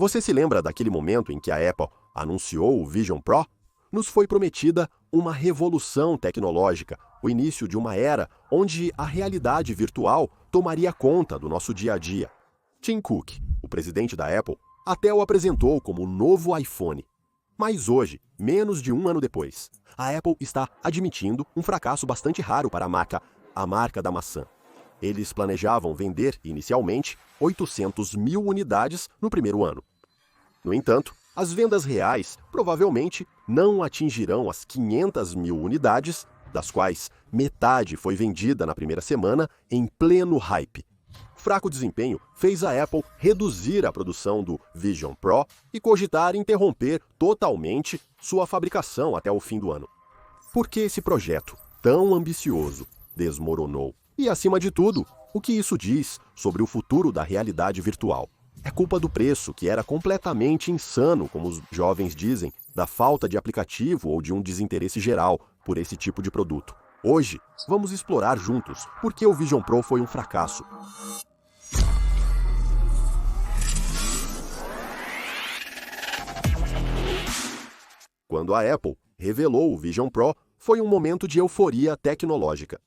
Você se lembra daquele momento em que a Apple anunciou o Vision Pro? Nos foi prometida uma revolução tecnológica, o início de uma era onde a realidade virtual tomaria conta do nosso dia a dia. Tim Cook, o presidente da Apple, até o apresentou como o novo iPhone. Mas hoje, menos de um ano depois, a Apple está admitindo um fracasso bastante raro para a marca da maçã. Eles planejavam vender, inicialmente, 800 mil unidades no primeiro ano. No entanto, as vendas reais provavelmente não atingirão as 500 mil unidades, das quais metade foi vendida na primeira semana em pleno hype. O fraco desempenho fez a Apple reduzir a produção do Vision Pro e cogitar interromper totalmente sua fabricação até o fim do ano. Por que esse projeto, tão ambicioso, desmoronou? E, acima de tudo, o que isso diz sobre o futuro da realidade virtual? É culpa do preço, que era completamente insano, como os jovens dizem, da falta de aplicativo ou de um desinteresse geral por esse tipo de produto. Hoje, vamos explorar juntos por que o Vision Pro foi um fracasso. Quando a Apple revelou o Vision Pro, foi um momento de euforia tecnológica.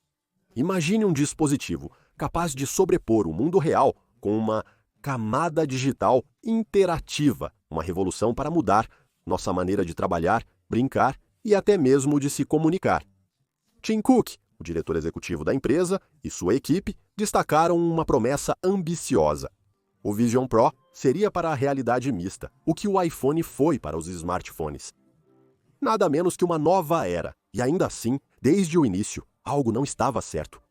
Imagine um dispositivo capaz de sobrepor o mundo real com uma camada digital interativa, uma revolução para mudar nossa maneira de trabalhar, brincar e até mesmo de se comunicar. Tim Cook, o diretor executivo da empresa, e sua equipe destacaram uma promessa ambiciosa. O Vision Pro seria para a realidade mista, o que o iPhone foi para os smartphones. Nada menos que uma nova era, e ainda assim, desde o início, algo não estava certo.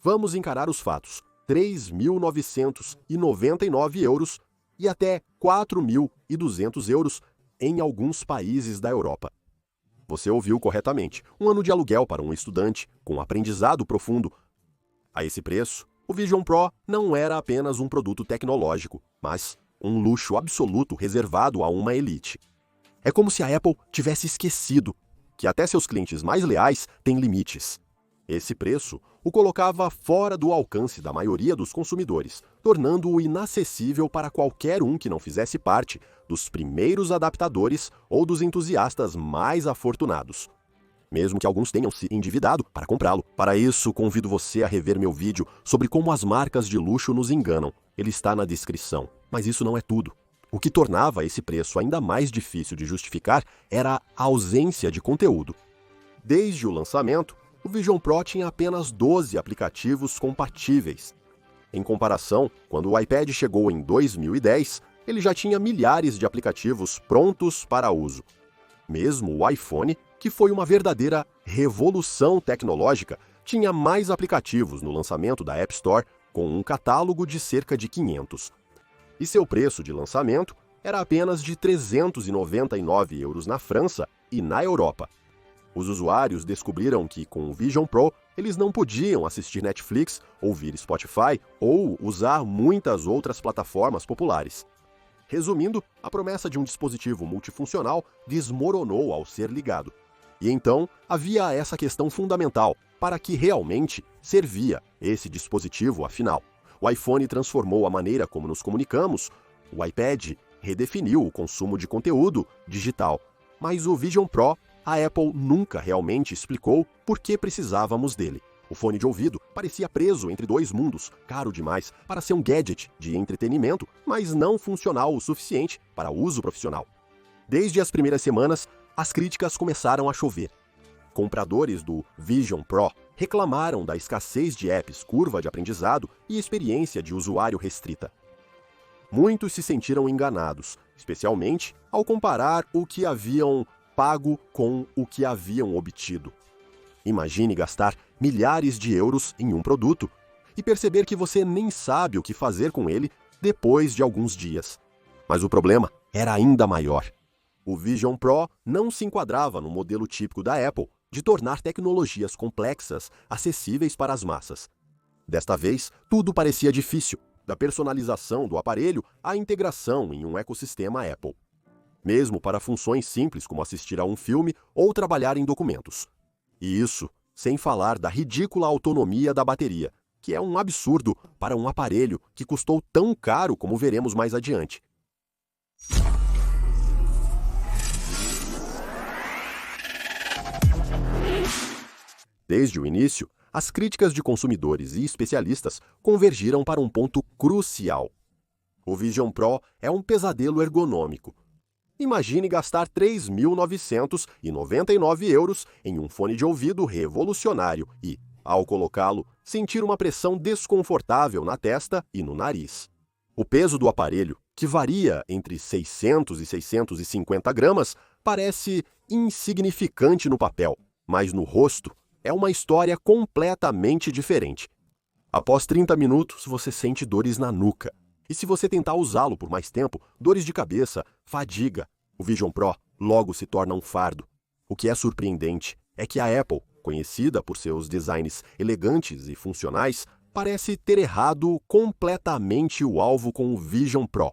Vamos encarar os fatos. 3.999 euros e até 4.200 euros em alguns países da Europa. Você ouviu corretamente, um ano de aluguel para um estudante com aprendizado profundo. A esse preço, o Vision Pro não era apenas um produto tecnológico, mas um luxo absoluto reservado a uma elite. É como se a Apple tivesse esquecido que até seus clientes mais leais têm limites. Esse preço o colocava fora do alcance da maioria dos consumidores, tornando-o inacessível para qualquer um que não fizesse parte dos primeiros adaptadores ou dos entusiastas mais afortunados. Mesmo que alguns tenham se endividado para comprá-lo. Para isso, convido você a rever meu vídeo sobre como as marcas de luxo nos enganam. Ele está na descrição. Mas isso não é tudo. O que tornava esse preço ainda mais difícil de justificar era a ausência de conteúdo. Desde o lançamento, o Vision Pro tinha apenas 12 aplicativos compatíveis. Em comparação, quando o iPad chegou em 2010, ele já tinha milhares de aplicativos prontos para uso. Mesmo o iPhone, que foi uma verdadeira revolução tecnológica, tinha mais aplicativos no lançamento da App Store, com um catálogo de cerca de 500. E seu preço de lançamento era apenas de 399 euros na França e na Europa. Os usuários descobriram que, com o Vision Pro, eles não podiam assistir Netflix, ouvir Spotify ou usar muitas outras plataformas populares. Resumindo, a promessa de um dispositivo multifuncional desmoronou ao ser ligado. E então, havia essa questão fundamental: para que realmente servia esse dispositivo afinal? O iPhone transformou a maneira como nos comunicamos, o iPad redefiniu o consumo de conteúdo digital, mas o Vision Pro, a Apple nunca realmente explicou por que precisávamos dele. O fone de ouvido parecia preso entre dois mundos, caro demais para ser um gadget de entretenimento, mas não funcional o suficiente para uso profissional. Desde as primeiras semanas, as críticas começaram a chover. Compradores do Vision Pro reclamaram da escassez de apps, curva de aprendizado e experiência de usuário restrita. Muitos se sentiram enganados, especialmente ao comparar o que haviam pago com o que haviam obtido. Imagine gastar milhares de euros em um produto e perceber que você nem sabe o que fazer com ele depois de alguns dias. Mas o problema era ainda maior. O Vision Pro não se enquadrava no modelo típico da Apple de tornar tecnologias complexas acessíveis para as massas. Desta vez, tudo parecia difícil, da personalização do aparelho à integração em um ecossistema Apple. Mesmo para funções simples como assistir a um filme ou trabalhar em documentos. E isso sem falar da ridícula autonomia da bateria, que é um absurdo para um aparelho que custou tão caro como veremos mais adiante. Desde o início, as críticas de consumidores e especialistas convergiram para um ponto crucial. O Vision Pro é um pesadelo ergonômico. Imagine gastar R$ 3.999 em um fone de ouvido revolucionário e, ao colocá-lo, sentir uma pressão desconfortável na testa e no nariz. O peso do aparelho, que varia entre 600 e 650 gramas, parece insignificante no papel, mas no rosto é uma história completamente diferente. Após 30 minutos, você sente dores na nuca. E se você tentar usá-lo por mais tempo, dores de cabeça, fadiga. O Vision Pro logo se torna um fardo. O que é surpreendente é que a Apple, conhecida por seus designs elegantes e funcionais, parece ter errado completamente o alvo com o Vision Pro.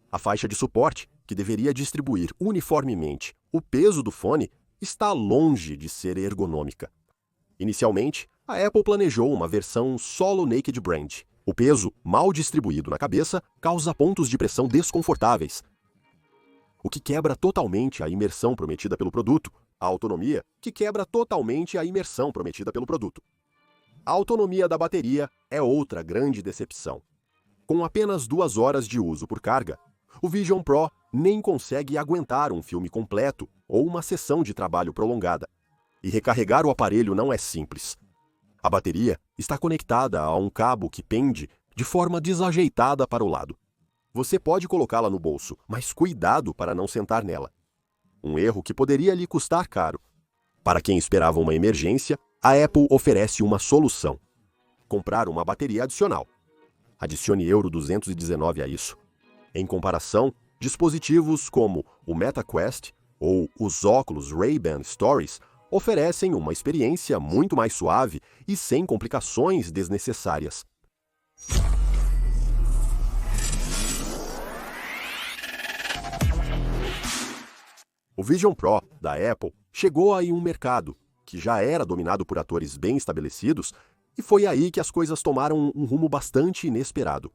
A faixa de suporte, que deveria distribuir uniformemente o peso do fone, está longe de ser ergonômica. Inicialmente, a Apple planejou uma versão solo naked brand. O peso, mal distribuído na cabeça, causa pontos de pressão desconfortáveis, o que quebra totalmente a imersão prometida pelo produto. A autonomia, que quebra totalmente a imersão prometida pelo produto. A autonomia da bateria é outra grande decepção. Com apenas 2 horas de uso por carga, o Vision Pro nem consegue aguentar um filme completo ou uma sessão de trabalho prolongada. E recarregar o aparelho não é simples. A bateria está conectada a um cabo que pende de forma desajeitada para o lado. Você pode colocá-la no bolso, mas cuidado para não sentar nela. Um erro que poderia lhe custar caro. Para quem esperava uma emergência, a Apple oferece uma solução: comprar uma bateria adicional. Adicione €219 a isso. Em comparação, dispositivos como o MetaQuest ou os óculos Ray-Ban Stories oferecem uma experiência muito mais suave e sem complicações desnecessárias. O Vision Pro da Apple chegou aí um mercado que já era dominado por atores bem estabelecidos, e foi aí que as coisas tomaram um rumo bastante inesperado.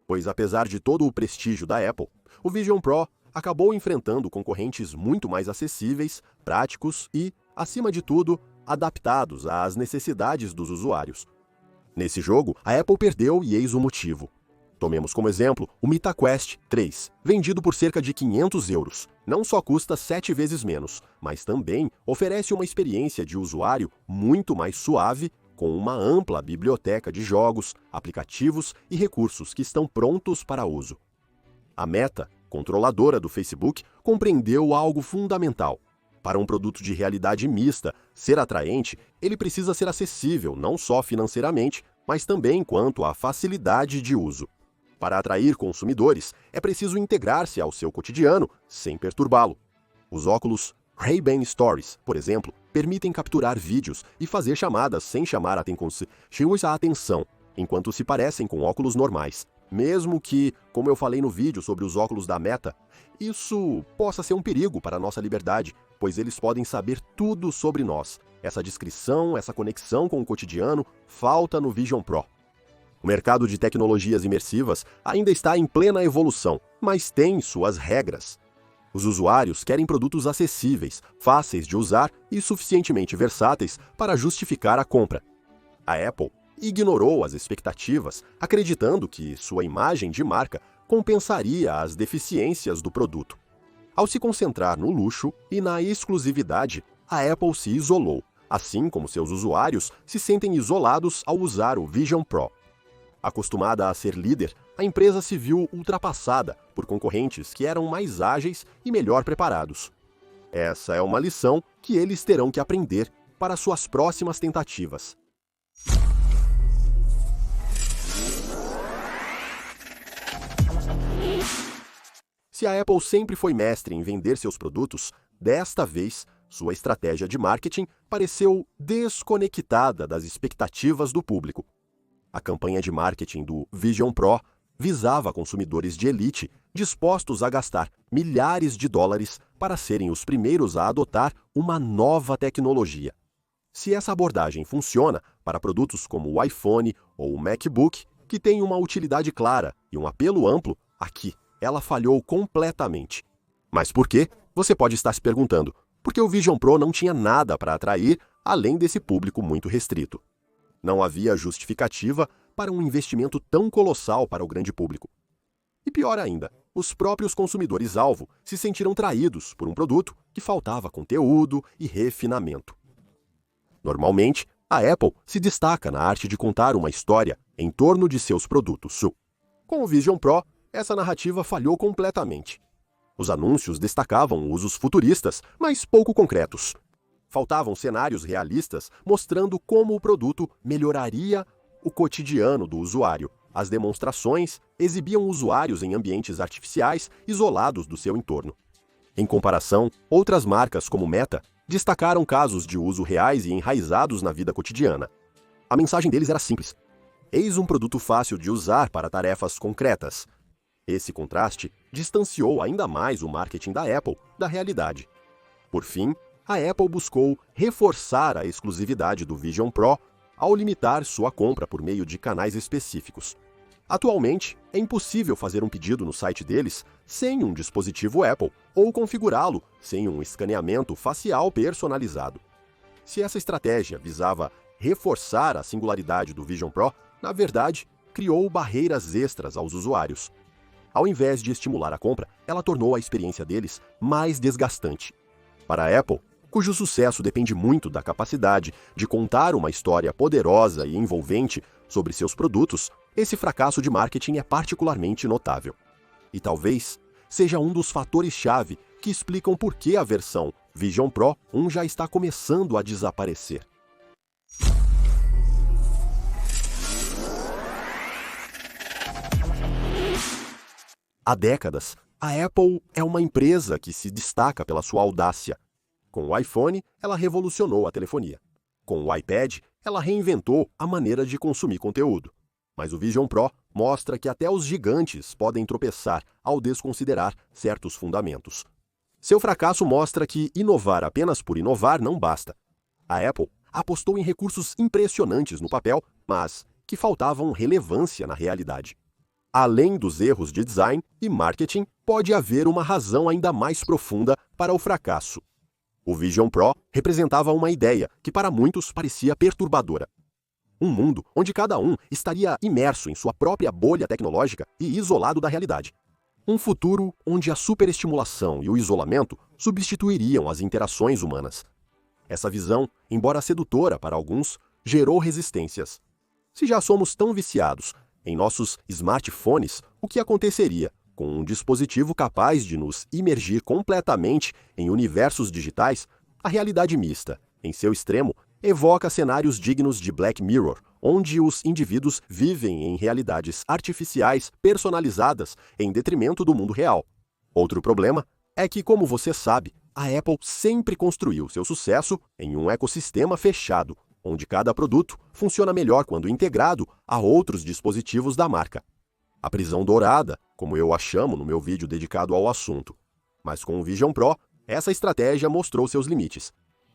Pois apesar de todo o prestígio da Apple, o Vision Pro acabou enfrentando concorrentes muito mais acessíveis, práticos e, acima de tudo, adaptados às necessidades dos usuários. Nesse jogo, a Apple perdeu e eis o motivo. Tomemos como exemplo o MetaQuest 3, vendido por cerca de €500. Não só custa 7 vezes menos, mas também oferece uma experiência de usuário muito mais suave, com uma ampla biblioteca de jogos, aplicativos e recursos que estão prontos para uso. A Meta, controladora do Facebook, compreendeu algo fundamental. Para um produto de realidade mista ser atraente, ele precisa ser acessível não só financeiramente, mas também quanto à facilidade de uso. Para atrair consumidores, é preciso integrar-se ao seu cotidiano sem perturbá-lo. Os óculos Ray-Ban Stories, por exemplo, permitem capturar vídeos e fazer chamadas sem chamar a atenção, enquanto se parecem com óculos normais. Mesmo que, como eu falei no vídeo sobre os óculos da Meta, isso possa ser um perigo para a nossa liberdade, pois eles podem saber tudo sobre nós. Essa descrição, essa conexão com o cotidiano, falta no Vision Pro. O mercado de tecnologias imersivas ainda está em plena evolução, mas tem suas regras. Os usuários querem produtos acessíveis, fáceis de usar e suficientemente versáteis para justificar a compra. A Apple ignorou as expectativas, acreditando que sua imagem de marca compensaria as deficiências do produto. Ao se concentrar no luxo e na exclusividade, a Apple se isolou, assim como seus usuários se sentem isolados ao usar o Vision Pro. Acostumada a ser líder, a empresa se viu ultrapassada por concorrentes que eram mais ágeis e melhor preparados. Essa é uma lição que eles terão que aprender para suas próximas tentativas. Se a Apple sempre foi mestre em vender seus produtos, desta vez, sua estratégia de marketing pareceu desconectada das expectativas do público. A campanha de marketing do Vision Pro visava consumidores de elite dispostos a gastar milhares de dólares para serem os primeiros a adotar uma nova tecnologia. Se essa abordagem funciona para produtos como o iPhone ou o MacBook, que têm uma utilidade clara e um apelo amplo, aqui ela falhou completamente. Mas por quê? Você pode estar se perguntando. Porque o Vision Pro não tinha nada para atrair além desse público muito restrito. Não havia justificativa para um investimento tão colossal para o grande público. E pior ainda, os próprios consumidores-alvo se sentiram traídos por um produto que faltava conteúdo e refinamento. Normalmente, a Apple se destaca na arte de contar uma história em torno de seus produtos. Com o Vision Pro, essa narrativa falhou completamente. Os anúncios destacavam usos futuristas, mas pouco concretos. Faltavam cenários realistas mostrando como o produto melhoraria o cotidiano do usuário. As demonstrações exibiam usuários em ambientes artificiais isolados do seu entorno. Em comparação, outras marcas como Meta destacaram casos de uso reais e enraizados na vida cotidiana. A mensagem deles era simples: eis um produto fácil de usar para tarefas concretas. Esse contraste distanciou ainda mais o marketing da Apple da realidade. Por fim, a Apple buscou reforçar a exclusividade do Vision Pro ao limitar sua compra por meio de canais específicos. Atualmente, é impossível fazer um pedido no site deles sem um dispositivo Apple ou configurá-lo sem um escaneamento facial personalizado. Se essa estratégia visava reforçar a singularidade do Vision Pro, na verdade, criou barreiras extras aos usuários. Ao invés de estimular a compra, ela tornou a experiência deles mais desgastante. Para a Apple, cujo sucesso depende muito da capacidade de contar uma história poderosa e envolvente sobre seus produtos, esse fracasso de marketing é particularmente notável. E talvez seja um dos fatores-chave que explicam por que a versão Vision Pro 1 já está começando a desaparecer. Há décadas, a Apple é uma empresa que se destaca pela sua audácia. Com o iPhone, ela revolucionou a telefonia. Com o iPad, ela reinventou a maneira de consumir conteúdo. Mas o Vision Pro mostra que até os gigantes podem tropeçar ao desconsiderar certos fundamentos. Seu fracasso mostra que inovar apenas por inovar não basta. A Apple apostou em recursos impressionantes no papel, mas que faltavam relevância na realidade. Além dos erros de design e marketing, pode haver uma razão ainda mais profunda para o fracasso. O Vision Pro representava uma ideia que para muitos parecia perturbadora. Um mundo onde cada um estaria imerso em sua própria bolha tecnológica e isolado da realidade. Um futuro onde a superestimulação e o isolamento substituiriam as interações humanas. Essa visão, embora sedutora para alguns, gerou resistências. Se já somos tão viciados em nossos smartphones, o que aconteceria com um dispositivo capaz de nos imergir completamente em universos digitais? A realidade mista, em seu extremo, evoca cenários dignos de Black Mirror, onde os indivíduos vivem em realidades artificiais personalizadas em detrimento do mundo real. Outro problema é que, como você sabe, a Apple sempre construiu seu sucesso em um ecossistema fechado, onde cada produto funciona melhor quando integrado a outros dispositivos da marca. A prisão dourada, como eu a chamo no meu vídeo dedicado ao assunto. Mas com o Vision Pro, essa estratégia mostrou seus limites.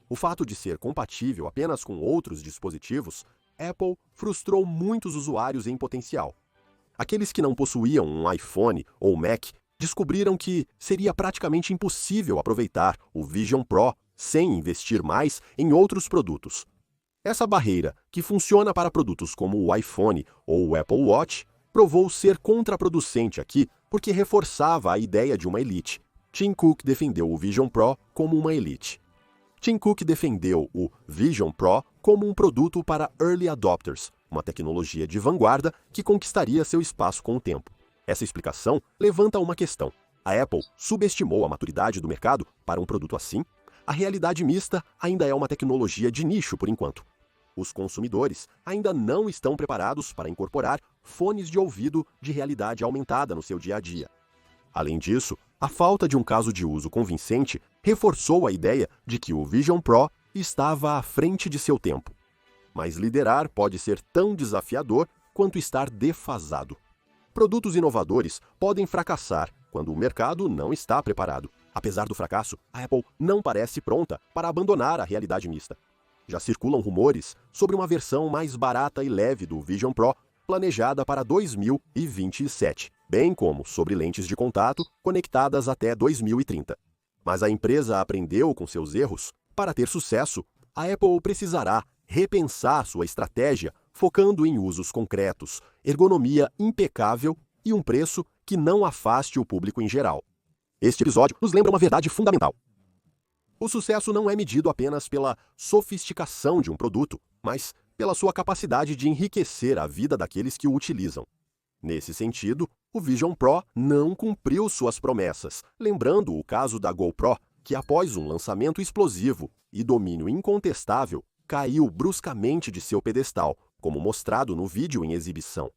O fato de ser compatível apenas com outros dispositivos, Apple frustrou muitos usuários em potencial. Aqueles que não possuíam um iPhone ou Mac descobriram que seria praticamente impossível aproveitar o Vision Pro sem investir mais em outros produtos. Essa barreira, que funciona para produtos como o iPhone ou o Apple Watch, provou ser contraproducente aqui porque reforçava a ideia de uma elite. Tim Cook defendeu o Vision Pro como uma elite. Tim Cook defendeu o Vision Pro como um produto para early adopters, uma tecnologia de vanguarda que conquistaria seu espaço com o tempo. Essa explicação levanta uma questão. A Apple subestimou a maturidade do mercado para um produto assim? A realidade mista ainda é uma tecnologia de nicho por enquanto. Os consumidores ainda não estão preparados para incorporar fones de ouvido de realidade aumentada no seu dia a dia. Além disso, a falta de um caso de uso convincente reforçou a ideia de que o Vision Pro estava à frente de seu tempo. Mas liderar pode ser tão desafiador quanto estar defasado. Produtos inovadores podem fracassar quando o mercado não está preparado. Apesar do fracasso, a Apple não parece pronta para abandonar a realidade mista. Já circulam rumores sobre uma versão mais barata e leve do Vision Pro, planejada para 2027, bem como sobre lentes de contato conectadas até 2030. Mas a empresa aprendeu com seus erros. Para ter sucesso, a Apple precisará repensar sua estratégia focando em usos concretos, ergonomia impecável e um preço que não afaste o público em geral. Este episódio nos lembra uma verdade fundamental. O sucesso não é medido apenas pela sofisticação de um produto, mas pela sua capacidade de enriquecer a vida daqueles que o utilizam. Nesse sentido, o Vision Pro não cumpriu suas promessas, lembrando o caso da GoPro, que após um lançamento explosivo e domínio incontestável, caiu bruscamente de seu pedestal, como mostrado no vídeo em exibição.